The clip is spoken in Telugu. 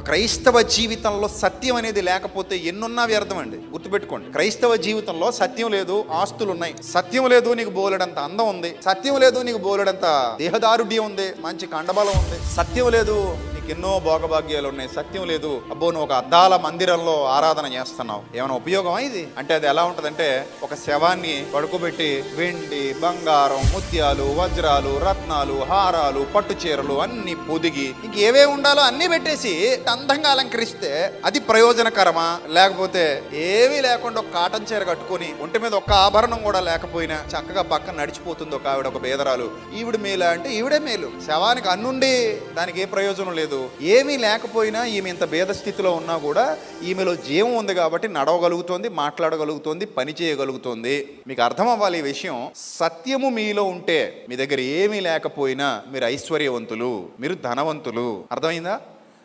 క్రైస్తవ జీవితంలో సత్యం అనేది లేకపోతే ఎన్నున్నా వ్యర్థం అండి. గుర్తుపెట్టుకోండి, క్రైస్తవ జీవితంలో సత్యం లేదు, ఆస్తులు ఉన్నాయి. సత్యం లేదు, నీకు బోలెడంత అందం ఉంది. సత్యం లేదు, నీకు బోలెడంత దేహదారుఢ్యం ఉంది, మంచి కండబలం ఉంది. సత్యం లేదు, ఎన్నో భోగభాగ్యాలు ఉన్నాయి. సత్యం లేదు, అబ్బో నువ్వు ఒక అద్దాల మందిరంలో ఆరాధన చేస్తున్నావు, ఏమైనా ఉపయోగమా ఇది అంటే? అది ఎలా ఉంటదంటే, ఒక శవాన్ని పడుకోబెట్టి వెండి, బంగారం, ముత్యాలు, వజ్రాలు, రత్నాలు, హారాలు, పట్టు చీరలు అన్ని పొదిగి ఇంకేవే ఉండాలో అన్ని పెట్టేసి అందంగా అలంకరిస్తే అది ప్రయోజనకరమా? లేకపోతే ఏమీ లేకుండా ఒక కాటన్ చీర కట్టుకొని ఒంటి మీద ఒక్క ఆభరణం కూడా లేకపోయినా చక్కగా పక్కన నడిచిపోతుంది ఒక ఆవిడ, ఒక బేదరాలు. ఈవిడ మేలా అంటే ఈవిడే మేలు. శవానికి అన్నుండి దానికి ఏ ప్రయోజనం లేదు. ఏమీ లేకపోయినా ఈమె ఇంత భేద స్థితిలో ఉన్నా కూడా ఈమెలో జీవం ఉంది కాబట్టి నడవగలుగుతోంది, మాట్లాడగలుగుతోంది, పని చేయగలుగుతోంది. మీకు అర్థం అవ్వాలి ఈ విషయం. సత్యము మీలో ఉంటే మీ దగ్గర ఏమీ లేకపోయినా మీరు ఐశ్వర్యవంతులు, మీరు ధనవంతులు. అర్థమైందా?